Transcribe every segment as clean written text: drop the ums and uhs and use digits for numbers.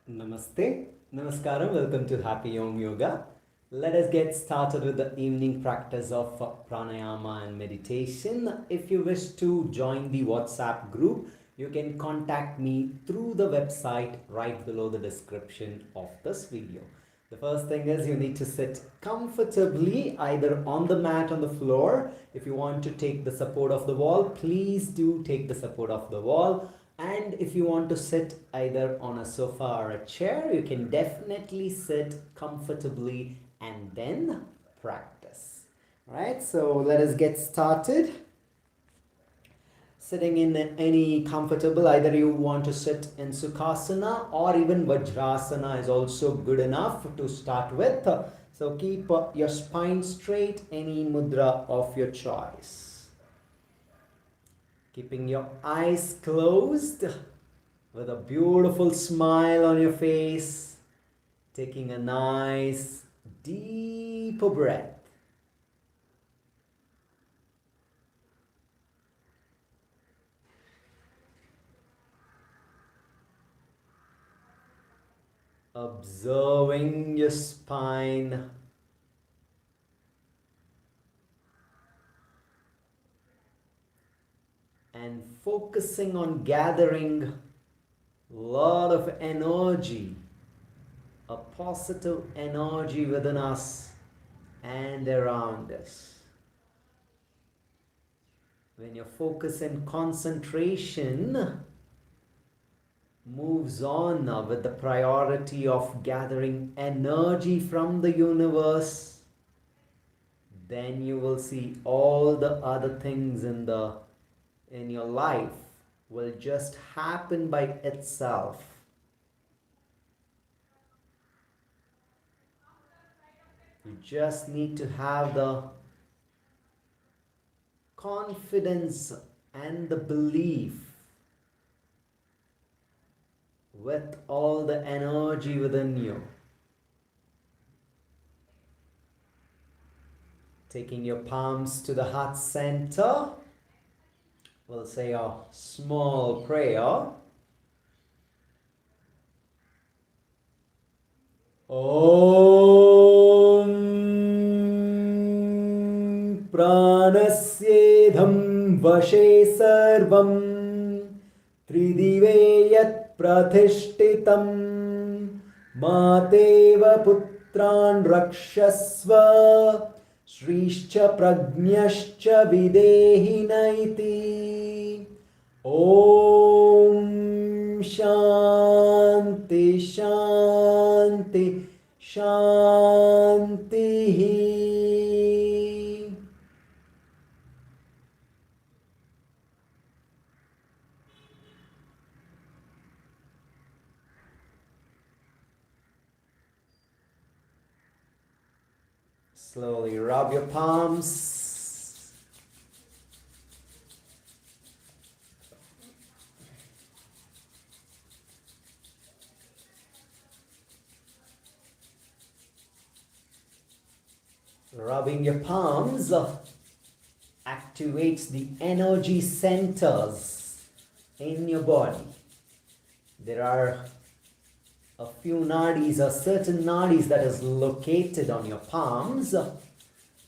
Namaste, Namaskaram, welcome to Happy Omyoga. Let us get started with the evening practice of Pranayama and meditation. If you wish to join the WhatsApp group, you can contact me through the website right below the description of this video. The first thing is you need to sit comfortably either on the mat on the floor. If you want to take the support of the wall, please do take the support of the wall. And if you want to sit either on a sofa or a chair, you can definitely sit comfortably and then practice. All right, so let us get started. Sitting in any comfortable, either you want to sit in Sukhasana or even Vajrasana is also good enough to start with. So keep your spine straight, any mudra of your choice. Keeping your eyes closed with a beautiful smile on your face, taking a nice deep breath. Observing your spine. And focusing on gathering a lot of energy, a positive energy within us and around us. When your focus and concentration moves on with the priority of gathering energy from the universe, then you will see all the other things in your life will just happen by itself. You just need to have the confidence and the belief with all the energy within you. Taking your palms to the heart center. We'll say a small prayer. Om Pranasyedham Vashe Sarvam Tridive Yat Prathishtitam Mateva Putran Rakshasva Shrishcha Prajnascha Videhinaiti. Om Shanti Shanti Shanti. Slowly rub your palms. Rubbing your palms activates the energy centers in your body. There are a few nadis or certain nadis that is located on your palms.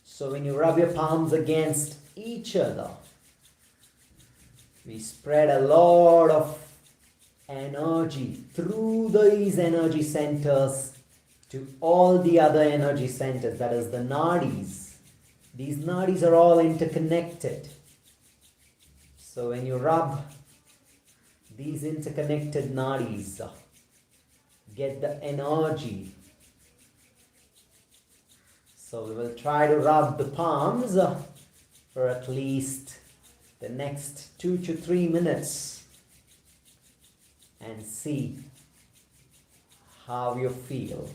So when you rub your palms against each other, we spread a lot of energy through these energy centers to all the other energy centers, that is the nadis. These nadis are all interconnected. So when you rub these interconnected nadis, get the energy. So we will try to rub the palms for at least the next 2 to 3 minutes and see how you feel.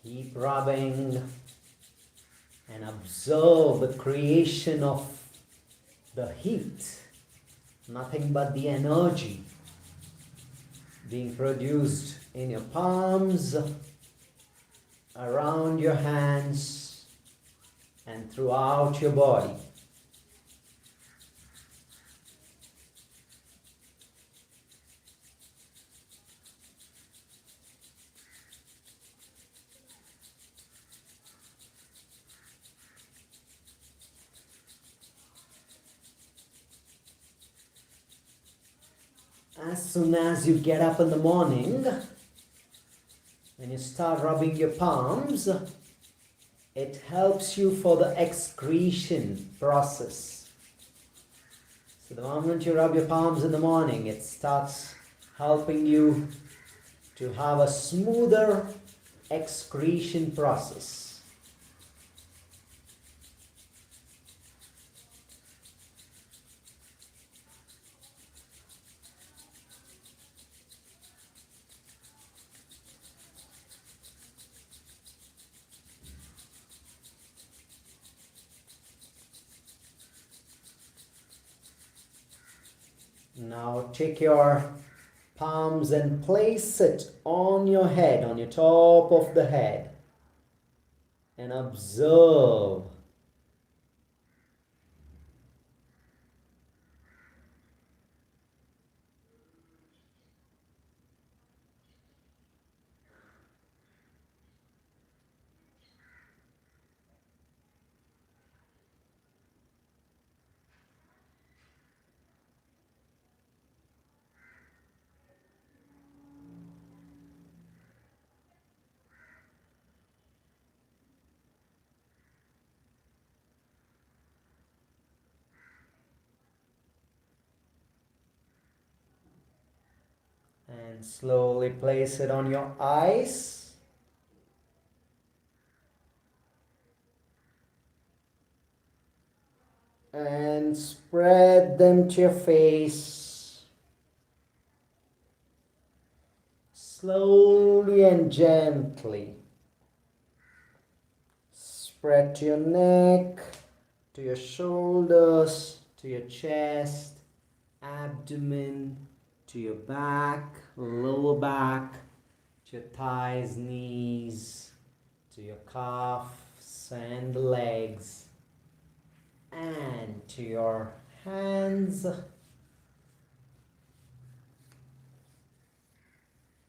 Keep rubbing and observe the creation of the heat. Nothing but the energy being produced in your palms, around your hands, and throughout your body. As soon as you get up in the morning, when you start rubbing your palms, it helps you for the excretion process. So the moment you rub your palms in the morning, it starts helping you to have a smoother excretion process. Now take your palms and place it on your head, on your top of the head, and observe. And slowly place it on your eyes. And spread them to your face. Slowly and gently. Spread to your neck, to your shoulders, to your chest, abdomen, to your back, lower back, to your thighs, knees, to your calves and legs, and to your hands,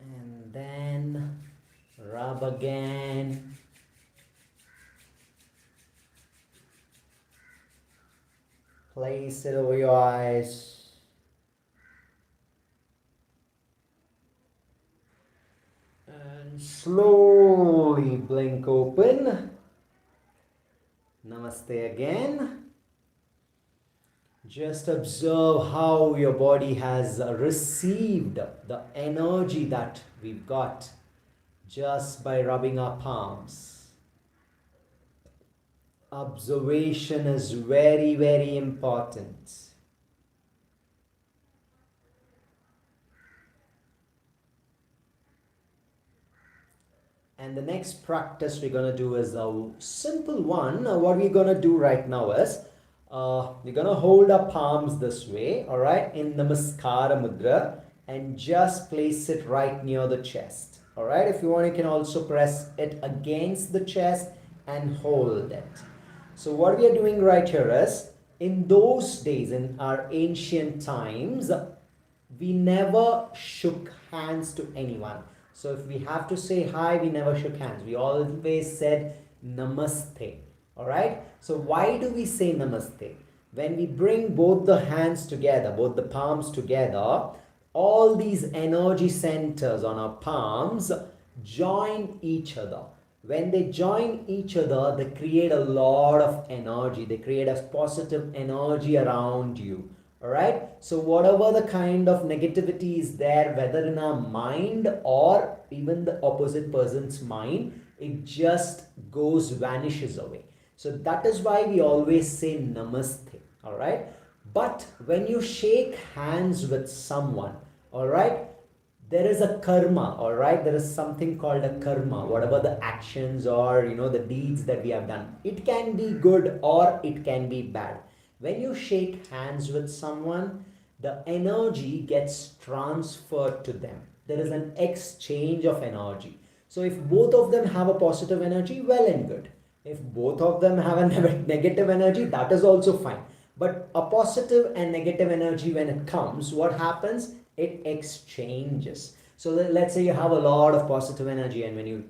and then rub again. Place it over your eyes. And slowly blink open. Namaste again. Just observe how your body has received the energy that we've got just by rubbing our palms. Observation is very, very important. And the next practice we're going to do is a simple one. What we're going to do right now is we're going to hold our palms this way, all right, in Namaskara Mudra, and just place it right near the chest. All right, if you want, you can also press it against the chest and hold it. So what we are doing right here is, in those days, in our ancient times, we never shook hands to anyone. So if we have to say hi, we never shook hands. We always said namaste. All right. So why do we say namaste? When we bring both the hands together, both the palms together, all these energy centers on our palms join each other. When they join each other, they create a lot of energy. They create a positive energy around you. Alright, so whatever the kind of negativity is there, whether in our mind or even the opposite person's mind, it just vanishes away. So that is why we always say namaste. Alright, but when you shake hands with someone, alright, there is a karma, all right? There is something called a karma, whatever the actions or the deeds that we have done. It can be good or it can be bad. When you shake hands with someone, the energy gets transferred to them. There is an exchange of energy. So if both of them have a positive energy, well and good. If both of them have a negative energy, that is also fine. But a positive and negative energy, when it comes, what happens? It exchanges. So let's say you have a lot of positive energy, and when you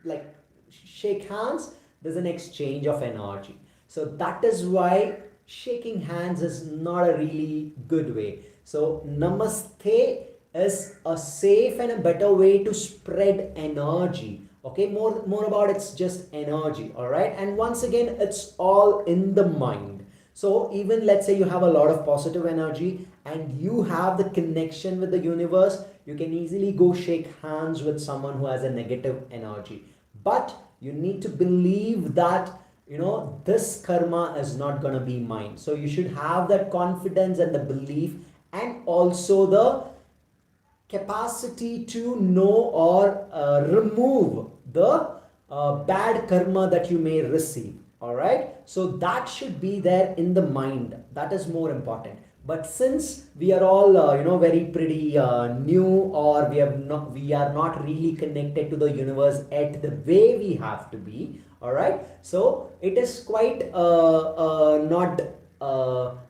like shake hands, there's an exchange of energy. So that is why shaking hands is not a really good way. So namaste is a safe and a better way to spread energy. Okay, more about it's just energy, all right? And once again, it's all in the mind. So even let's say you have a lot of positive energy and you have the connection with the universe, you can easily go shake hands with someone who has a negative energy. But you need to believe that this karma is not going to be mine. So you should have that confidence and the belief, and also the capacity to know or remove the bad karma that you may receive. All right, so that should be there in the mind. That is more important. But since we are all very pretty new, or we are not really connected to the universe at the way we have to be, all right, so it is quite not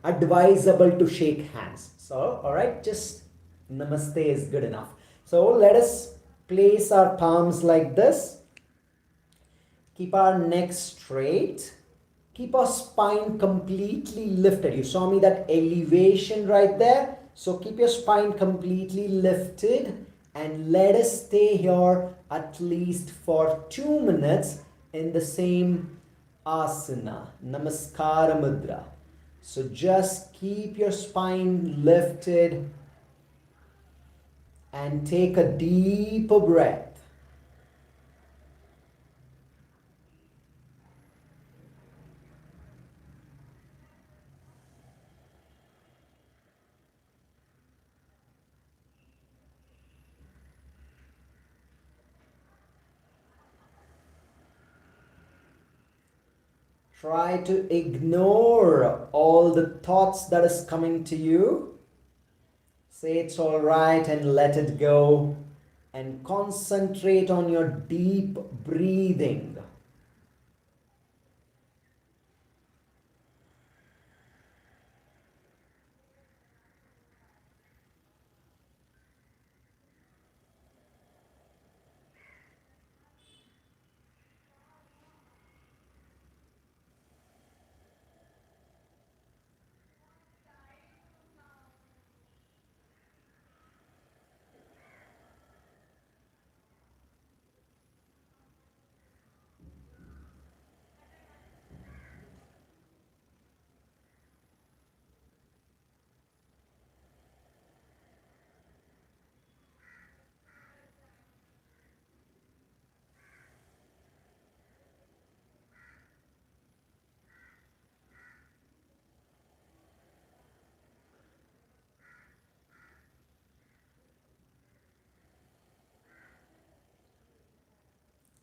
advisable to shake hands. So all right, just namaste is good enough. So let us place our palms like this. Keep our neck straight. Keep our spine completely lifted. You saw me that elevation right there. So keep your spine completely lifted, and let us stay here at least for 2 minutes in the same asana, Namaskara Mudra. So just keep your spine lifted and take a deeper breath. Try to ignore all the thoughts that is coming to you. Say it's all right and let it go, and concentrate on your deep breathing.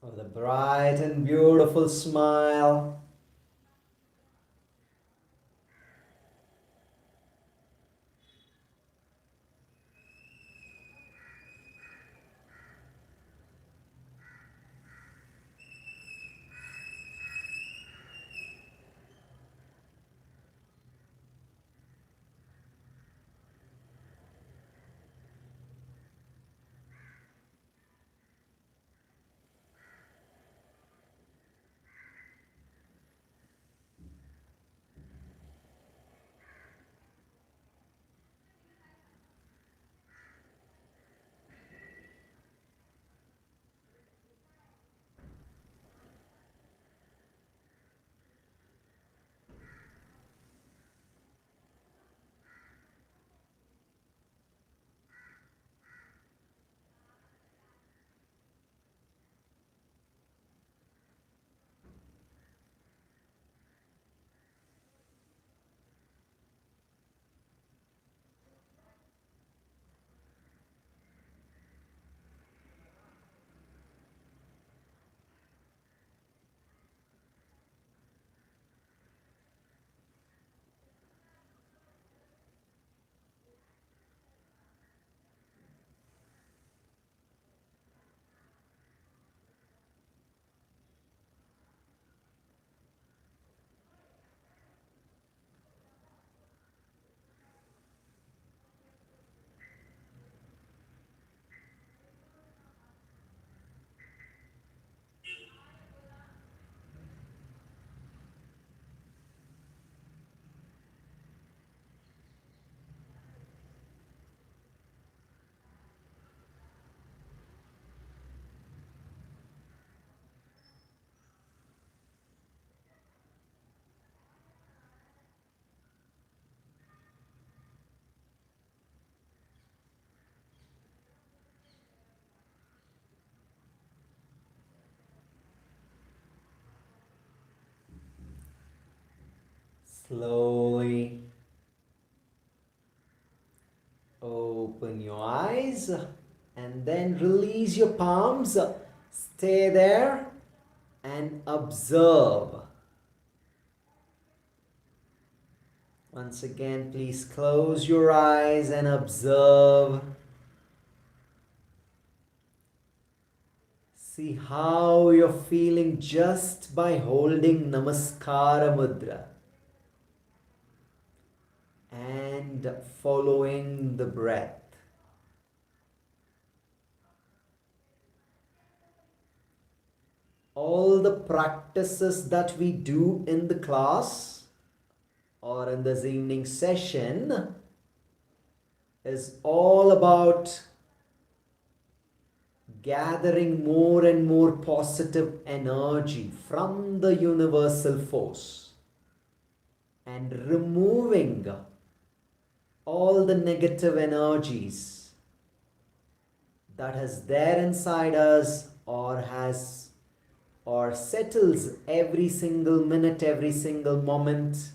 With a bright and beautiful smile. Slowly open your eyes and then release your palms. Stay there and observe. Once again, please close your eyes and observe. See how you're feeling just by holding Namaskara Mudra and following the breath. All the practices that we do in the class or in this evening session is all about gathering more and more positive energy from the universal force and removing all the negative energies that is there inside us or settles every single minute, every single moment.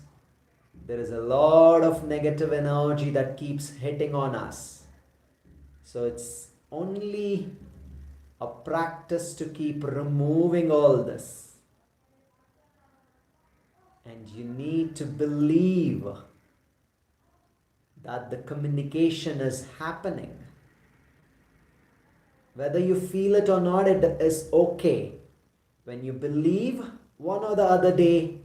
There is a lot of negative energy that keeps hitting on us. So it's only a practice to keep removing all this. And you need to believe that the communication is happening. Whether you feel it or not, it is okay. When you believe, one or the other day,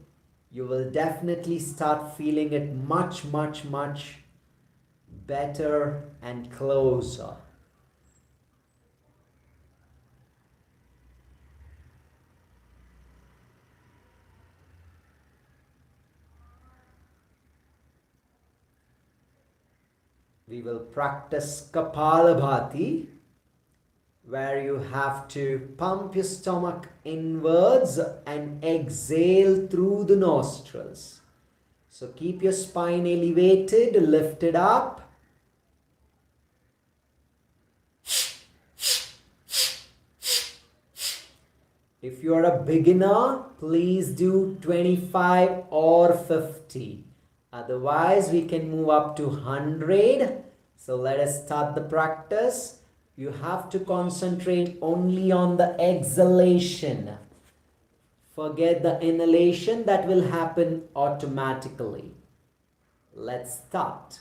you will definitely start feeling it much, much, much better and closer. We will practice Kapalabhati, where you have to pump your stomach inwards and exhale through the nostrils. So keep your spine elevated, lifted up. If you are a beginner, please do 25 or 50. Otherwise, we can move up to 100. So let us start the practice. You have to concentrate only on the exhalation. Forget the inhalation, that will happen automatically. Let's start.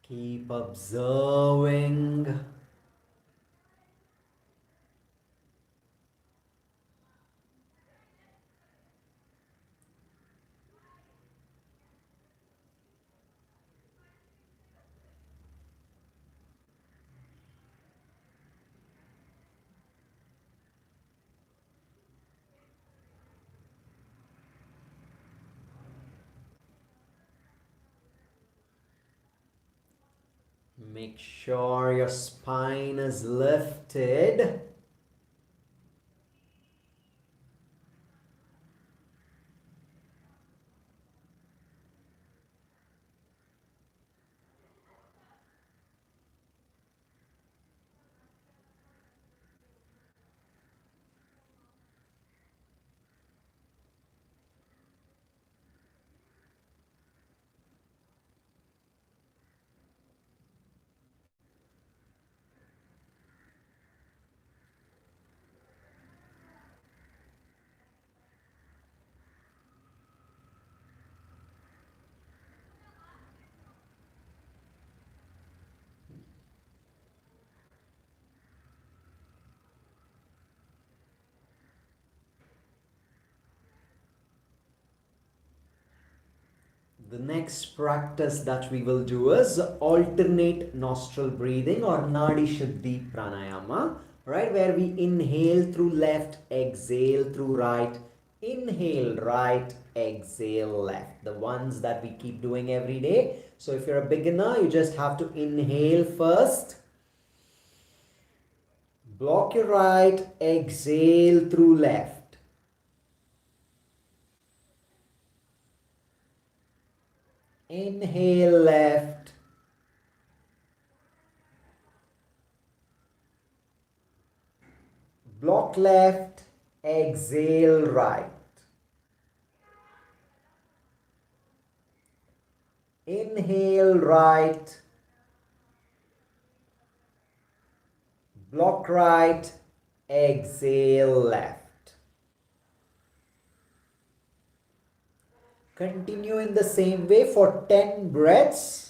Keep observing Make sure your spine is lifted. The next practice that we will do is alternate nostril breathing or Nadi Shuddhi Pranayama, right? Where we inhale through left, exhale through right, inhale right, exhale left. The ones that we keep doing every day. So if you're a beginner, you just have to inhale first, block your right, exhale through left. Inhale left, block left, exhale right. Inhale right, block right, exhale left. Continue in the same way for 10 breaths.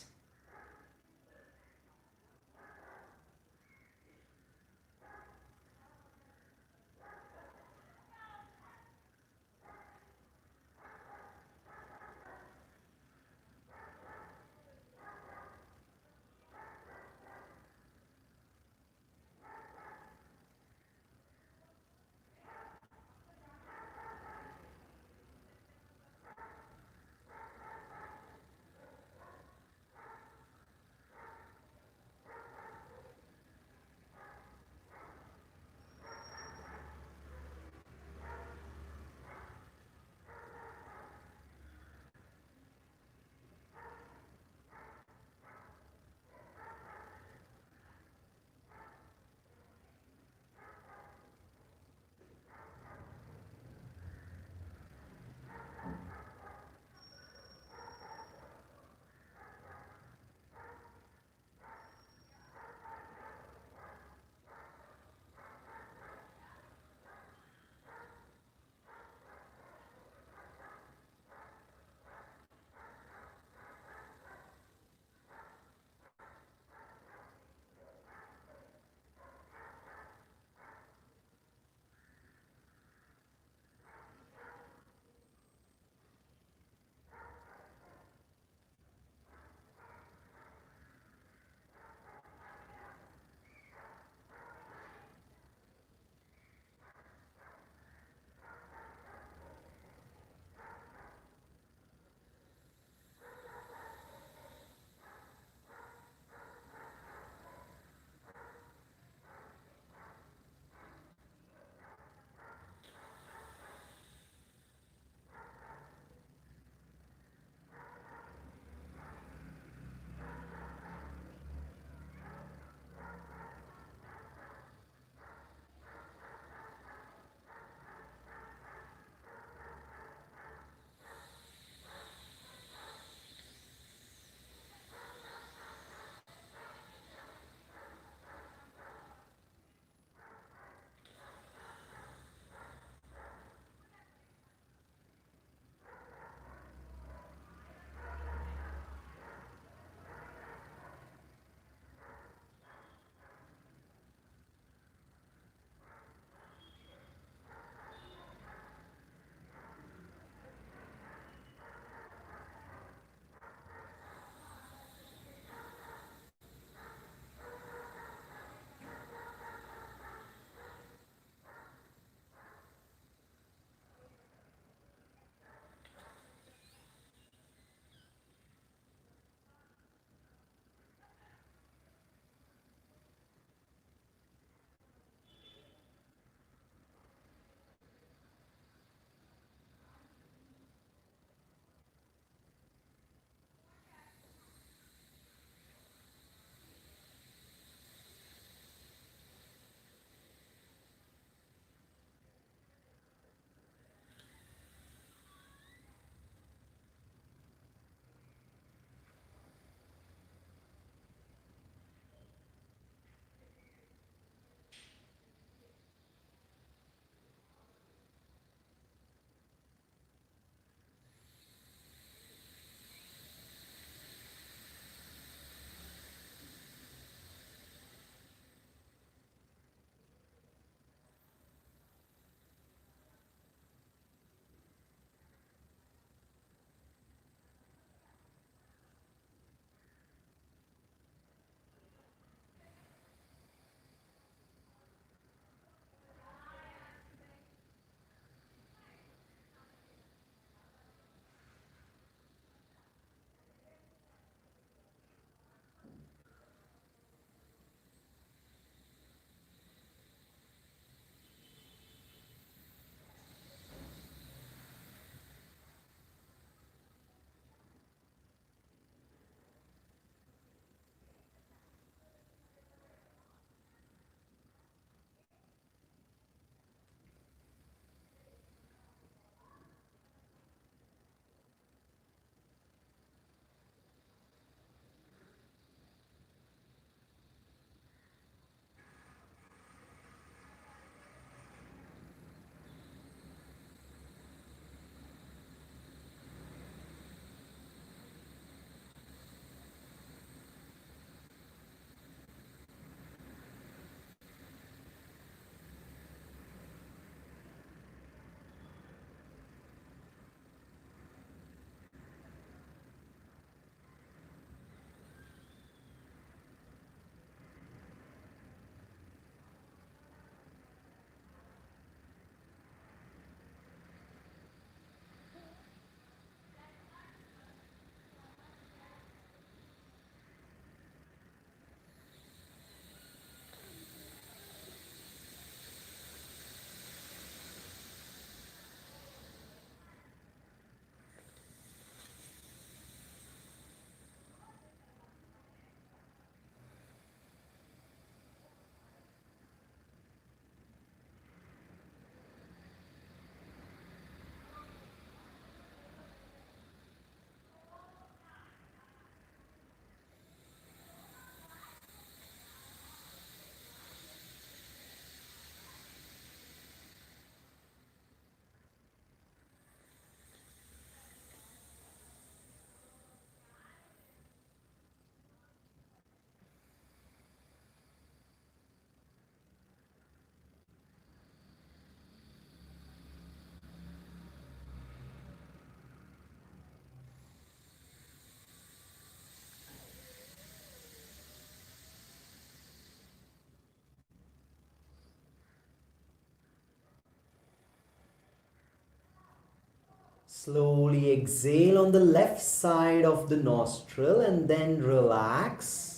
Slowly exhale on the left side of the nostril and then relax.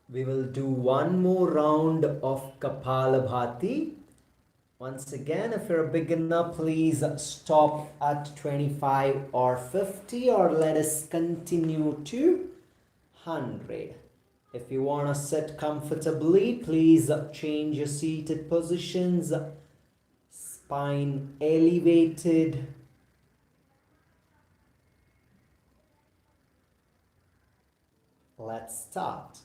We will do one more round of Kapalabhati. Once again, if you're a beginner, please stop at 25 or 50, or let us continue to 100. If you want to sit comfortably, please change your seated positions, spine elevated. Let's start.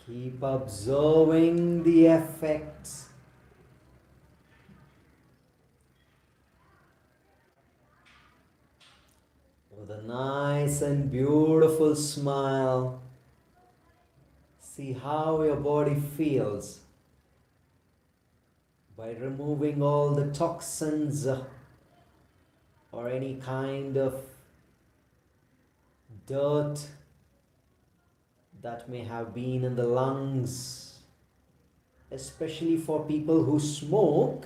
Keep observing the effects. With a nice and beautiful smile, see how your body feels by removing all the toxins or any kind of dirt that may have been in the lungs, especially for people who smoke.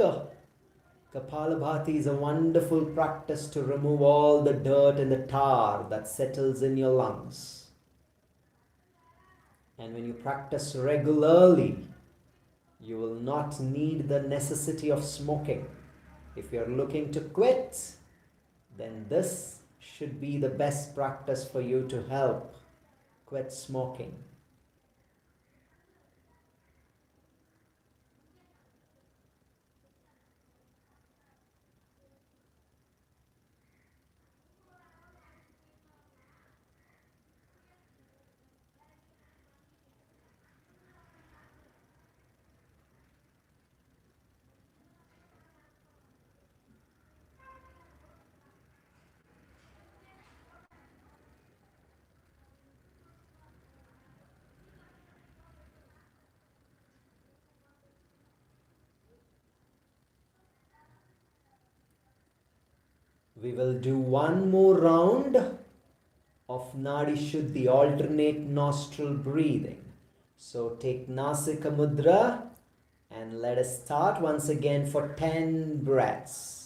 Kapalabhati is a wonderful practice to remove all the dirt and the tar that settles in your lungs. And when you practice regularly, you will not need the necessity of smoking. If you're looking to quit, then this should be the best practice for you to help quit smoking. We will do one more round of Nadi Shuddhi, alternate nostril breathing. So take Nasika Mudra and let us start once again for 10 breaths.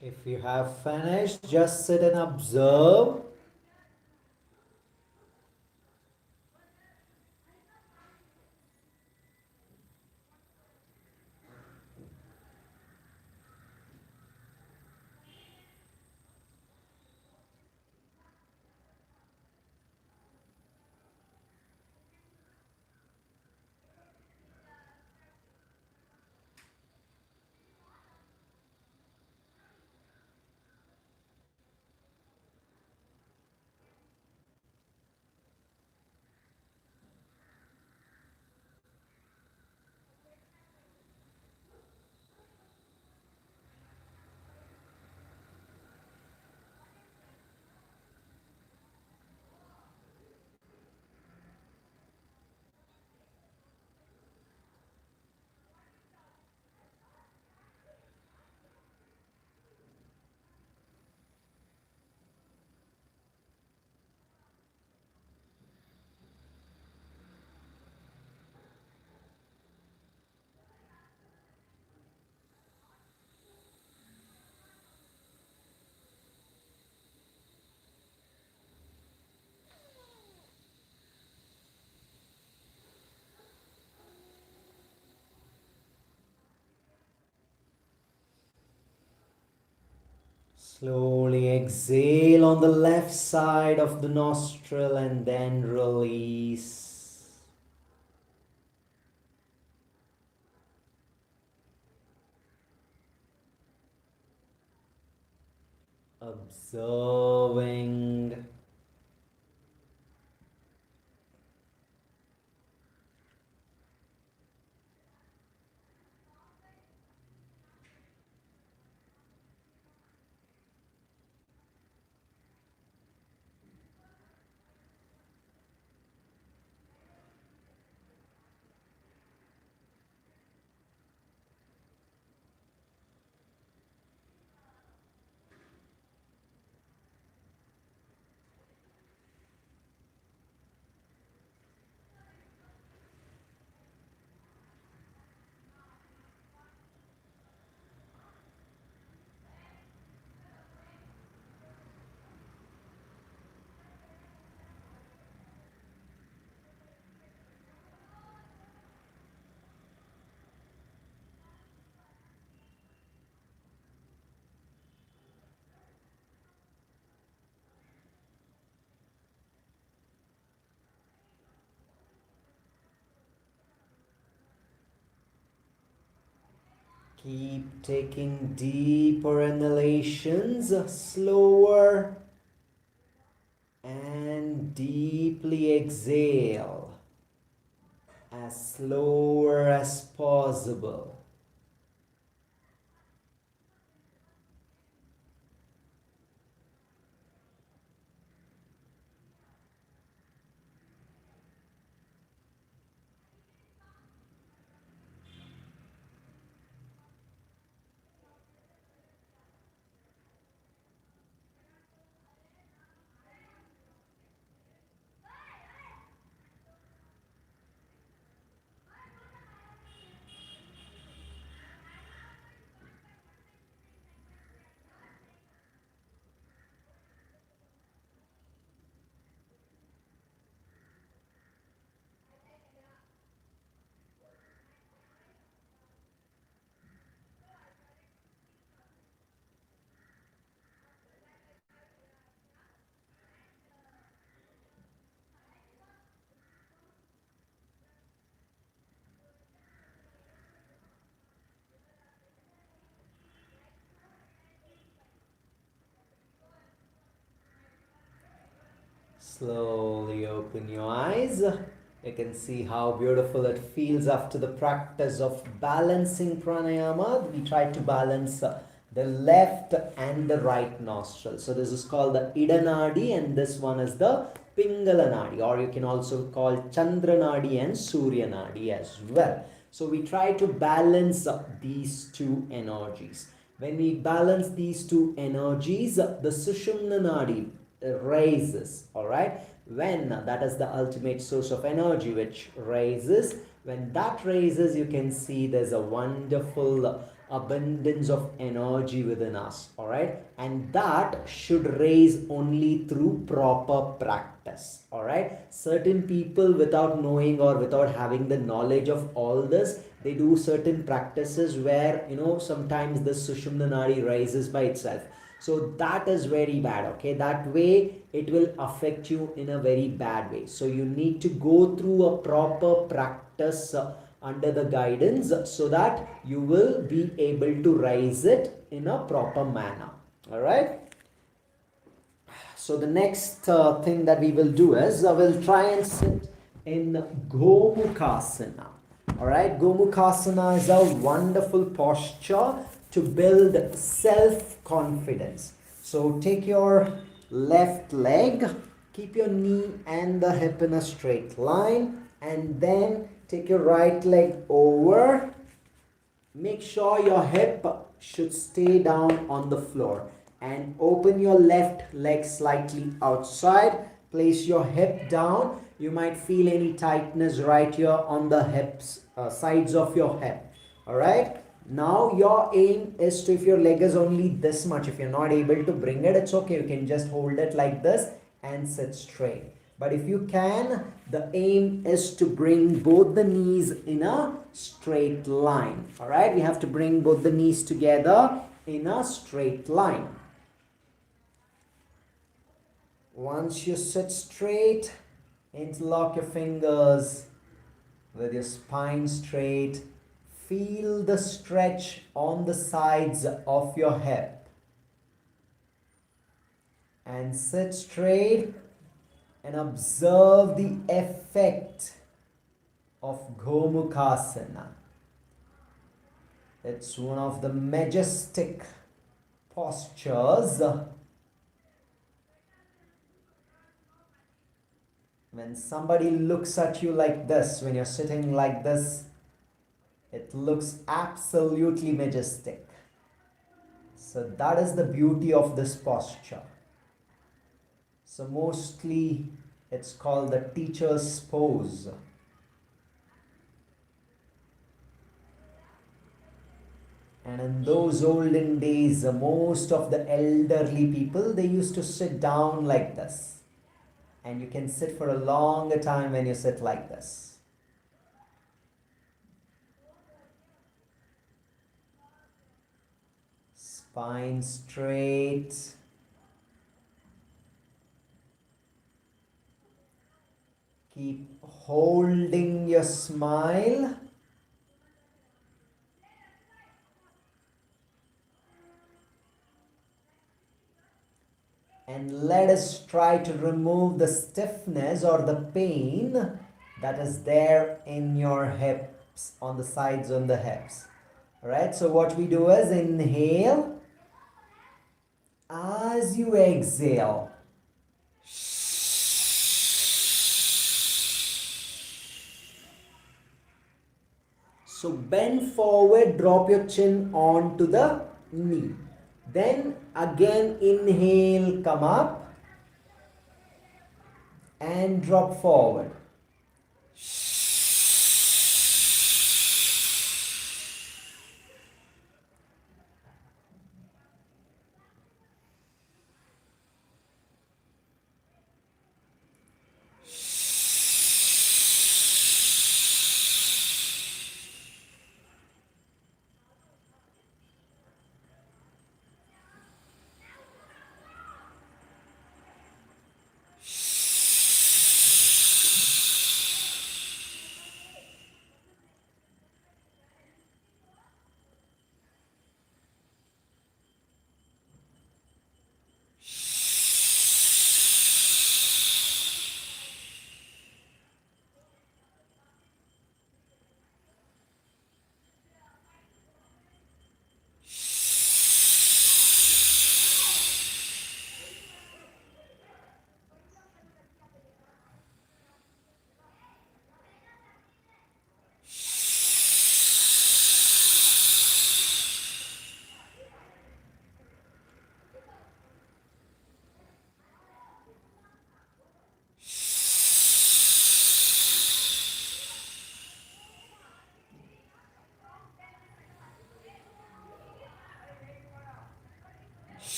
If you have finished, just sit and observe. Slowly exhale on the left side of the nostril and then release. Observing. Keep taking deeper inhalations, slower, and deeply exhale as slower as possible. Slowly open your eyes. You can see how beautiful it feels after the practice of balancing pranayama. We try to balance the left and the right nostril. So this is called the Idanadi and this one is the Pingala Nadi, or you can also call Chandra Nadi and Surya Nadi as well. So we try to balance these two energies. When we balance these two energies, the Sushumna Nadi raises, all right, when that is the ultimate source of energy which raises. When that raises, you can see there's a wonderful abundance of energy within us, all right, and that should raise only through proper practice, all right. Certain people, without knowing or without having the knowledge of all this, they do certain practices where, sometimes the sushumna nadi rises by itself. So that is very bad, okay. That way it will affect you in a very bad way. So you need to go through a proper practice under the guidance, so that you will be able to rise it in a proper manner, all right. So the next thing that we will do is we'll try and sit in Gomukhasana. All right, Gomukhasana is a wonderful posture to build self-confidence. So take your left leg, keep your knee and the hip in a straight line, and then take your right leg over. Make sure your hip should stay down on the floor, and open your left leg slightly outside. Place your hip down. You might feel any tightness right here on the hips, sides of your hip. All right. Now your aim is to, if your leg is only this much, if you're not able to bring it, it's okay. You can just hold it like this and sit straight. But if you can, the aim is to bring both the knees in a straight line. All right. We have to bring both the knees together in a straight line. Once you sit straight, interlock your fingers with your spine straight. Feel the stretch on the sides of your hip. And sit straight and observe the effect of Gomukhasana. It's one of the majestic postures. When somebody looks at you like this, when you're sitting like this, it looks absolutely majestic. So that is the beauty of this posture. So mostly it's called the teacher's pose. And in those olden days, most of the elderly people, they used to sit down like this. And you can sit for a longer time when you sit like this. Spine straight. Keep holding your smile. And let us try to remove the stiffness or the pain that is there in your hips, on the sides on the hips. Alright, so what we do is inhale. As you exhale, so bend forward, drop your chin onto the knee. Then again inhale, come up and drop forward.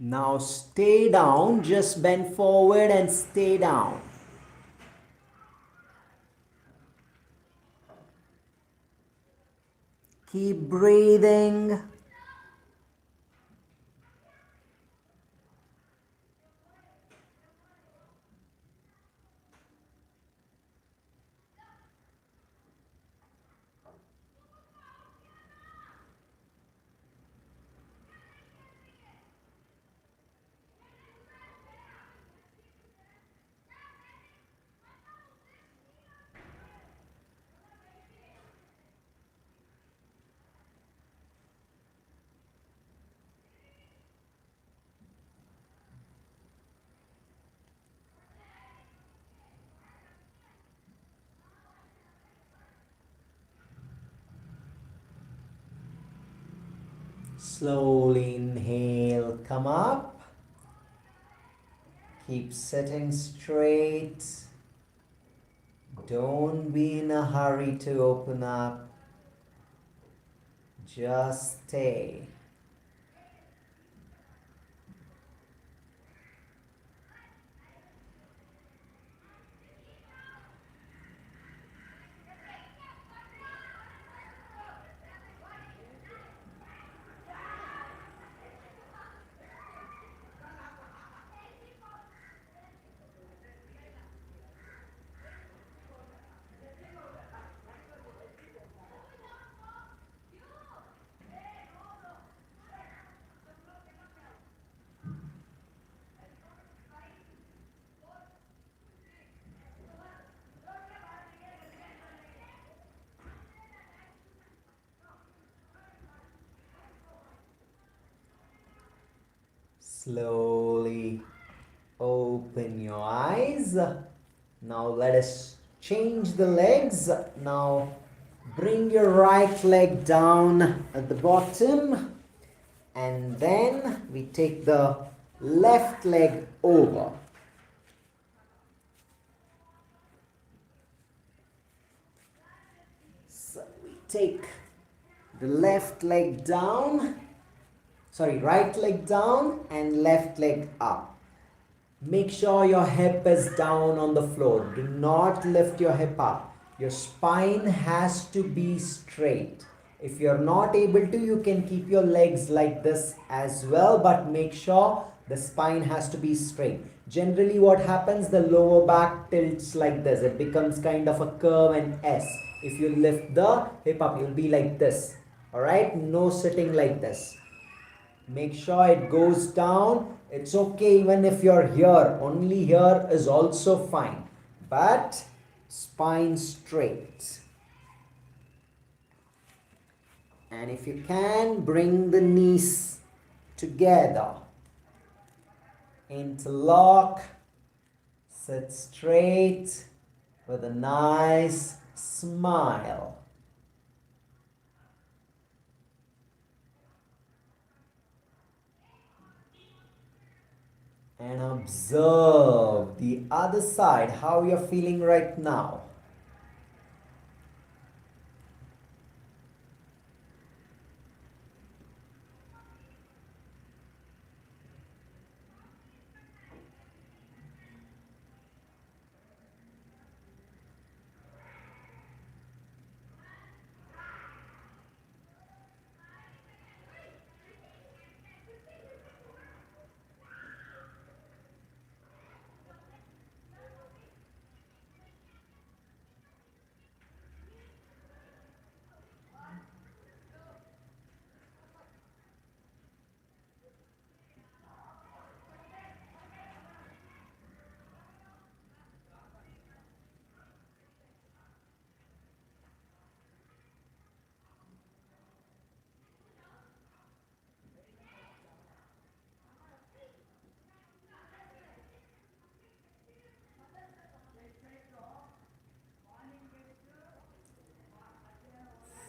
Now stay down, just bend forward and stay down. Keep breathing. Slowly inhale, come up. Keep sitting straight. Don't be in a hurry to open up. Just stay. Slowly open your eyes. Now let us change the legs. Now bring your right leg down at the bottom, and then we take the left leg over. So we take the left leg down, right leg down and left leg up. Make sure your hip is down on the floor. Do not lift your hip up. Your spine has to be straight. If you're not able to, you can keep your legs like this as well, but make sure the spine has to be straight. Generally what happens, the lower back tilts like this. It becomes kind of a curve and S. If you lift the hip up, you'll be like this. Alright, no sitting like this. Make sure it goes down. It's okay even if you're here. Only here is also fine. But spine straight. And if you can, bring the knees together. Interlock. Sit straight with a nice smile. And observe the other side, how you're feeling right now.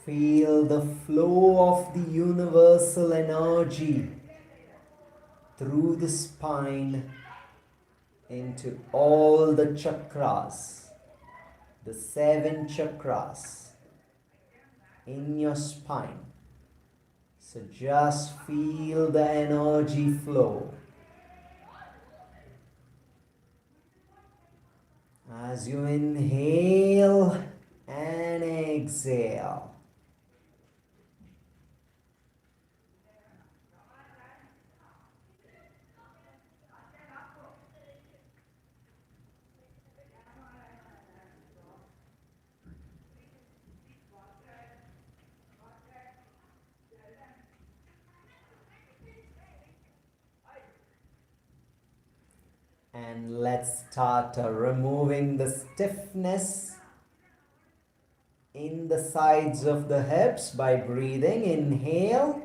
Feel the flow of the universal energy through the spine into all the chakras, the 7 chakras in your spine. So just feel the energy flow. As you inhale and exhale. And let's start removing the stiffness in the sides of the hips by breathing. Inhale.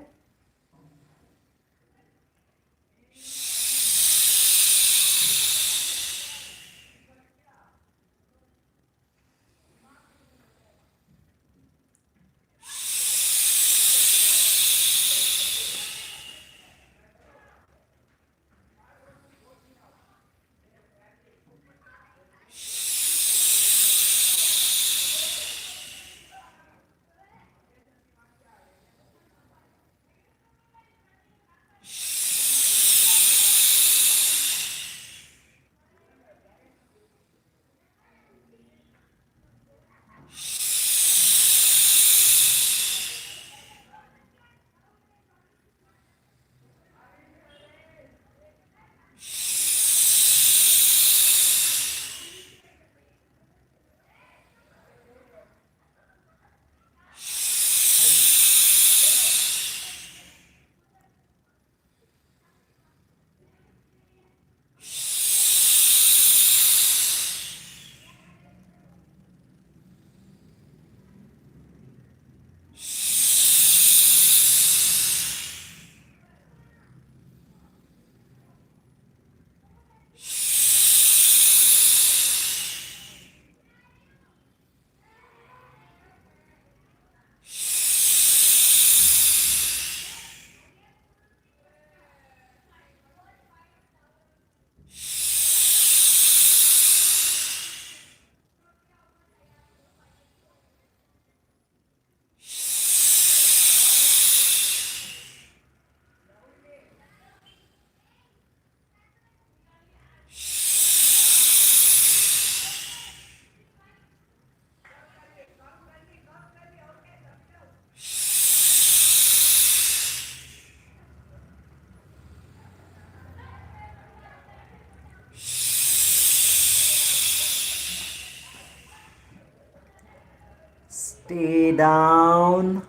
Stay down.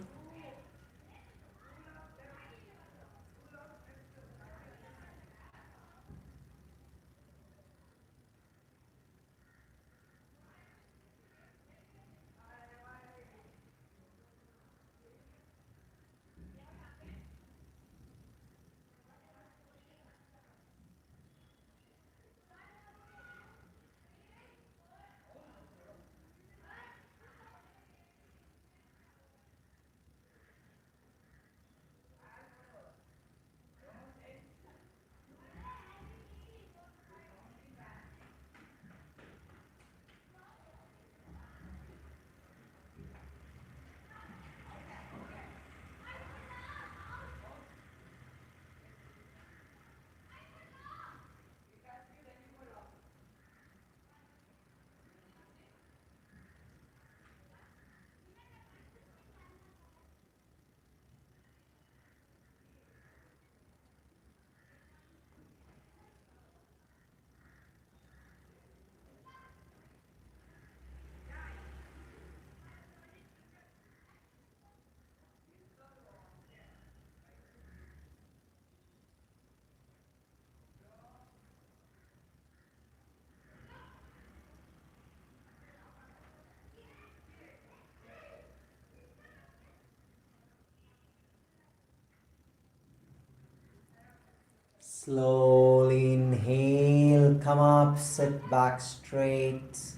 Slowly inhale, come up, sit back straight,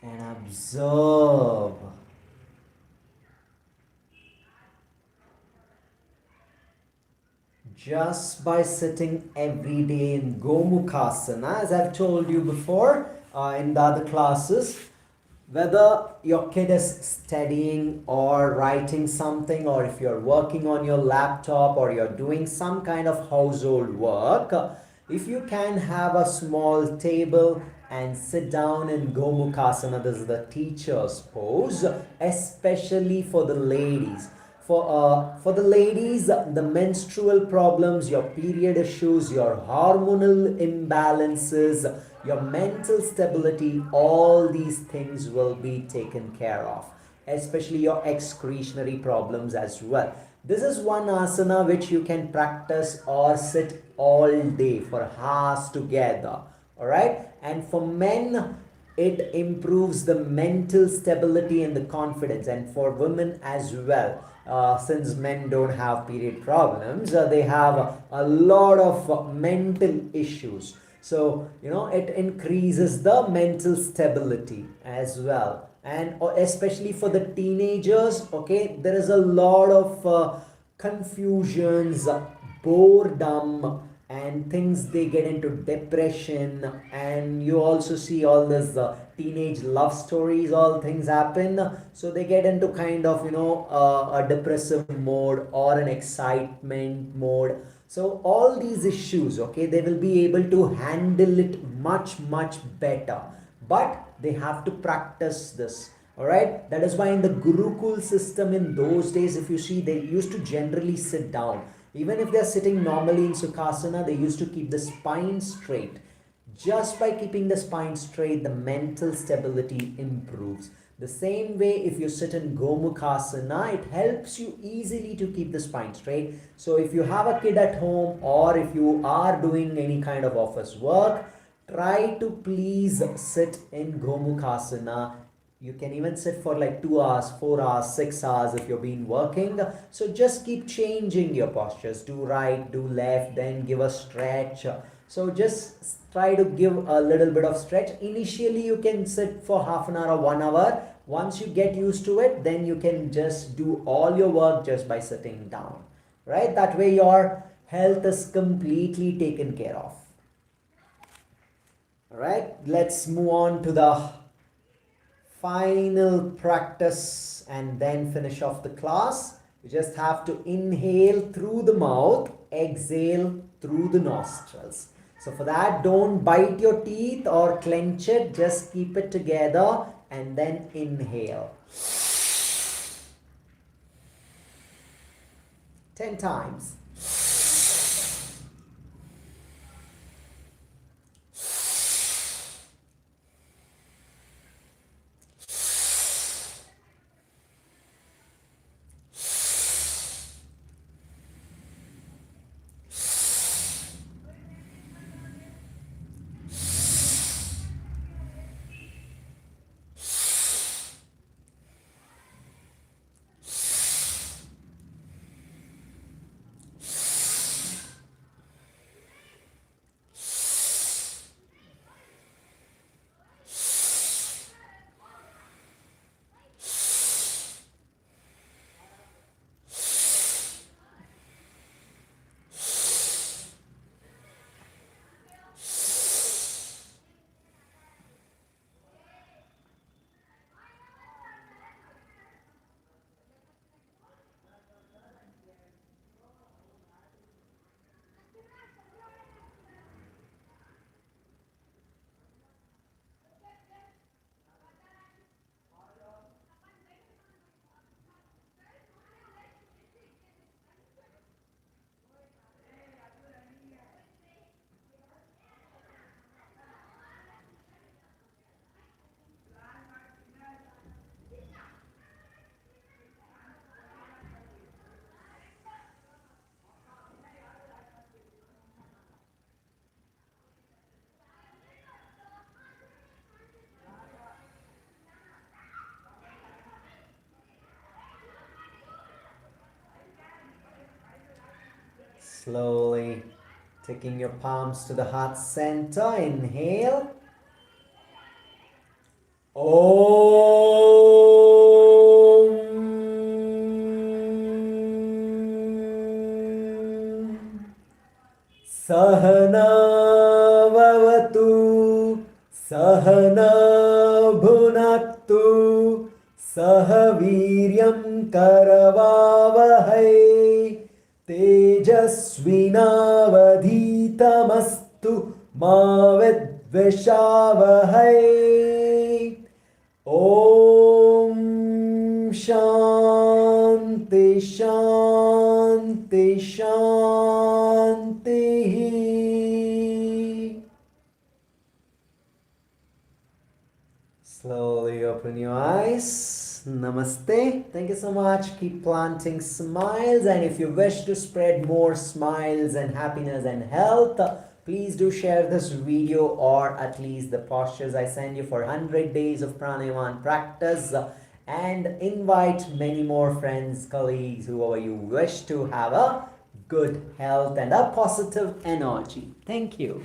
and observe. Just by sitting every day in Gomukhasana, as I've told you before in the other classes, whether your kid is studying or writing something, or if you're working on your laptop or you're doing some kind of household work, If you can have a small table and sit down in Gomukhasana, this is the teacher's pose, especially for the ladies. For the ladies, the menstrual problems, your period issues, your hormonal imbalances, your mental stability, all these things will be taken care of, especially your excretionary problems as well. This is one asana which you can practice or sit all day for hours together. All right. And for men, it improves the mental stability and the confidence, and for women as well. Since men don't have period problems, they have a lot of mental issues. So it increases the mental stability as well. And especially for the teenagers, okay, there is a lot of confusions, boredom, and things, they get into depression. And you also see all this teenage love stories, all things happen, so they get into kind of a depressive mode or an excitement mode. So all these issues, okay, they will be able to handle it much better, but they have to practice this. All right, that is why in the Gurukul system in those days, if you see, they used to generally sit down. Even if they're sitting normally in Sukhasana, they used to keep the spine straight. Just by keeping the spine straight, the mental stability improves. The same way, if you sit in Gomukhasana, it helps you easily to keep the spine straight. So if you have a kid at home, or if you are doing any kind of office work, try to please sit in Gomukhasana. You can even sit for like 2 hours, 4 hours, 6 hours if you've been working. So just keep changing your postures. Do right, do left, then give a stretch. So just try to give a little bit of stretch. Initially, you can sit for half an hour or 1 hour. Once you get used to it, then you can just do all your work just by sitting down. Right? That way your health is completely taken care of. Alright, let's move on to the final practice and then finish off the class. You just have to inhale through the mouth, exhale through the nostrils. So for that, don't bite your teeth or clench it, just keep it together and then inhale. 10 times. Slowly taking your palms to the heart center. Inhale. Om. Sahana vavatu, Sahana bhunaktu, Sahaviryam karavavahai, Tejasvinavadhitamastu मा विद्विषावहै ॐ शान्ति शान्ति शान्तिः. Slowly open your eyes. Namaste. Thank you so much. Keep planting smiles, and if you wish to spread more smiles and happiness and health, please do share this video or at least the postures I send you for 100 days of pranayama practice, and invite many more friends, colleagues, whoever you wish to have a good health and a positive energy. Thank you.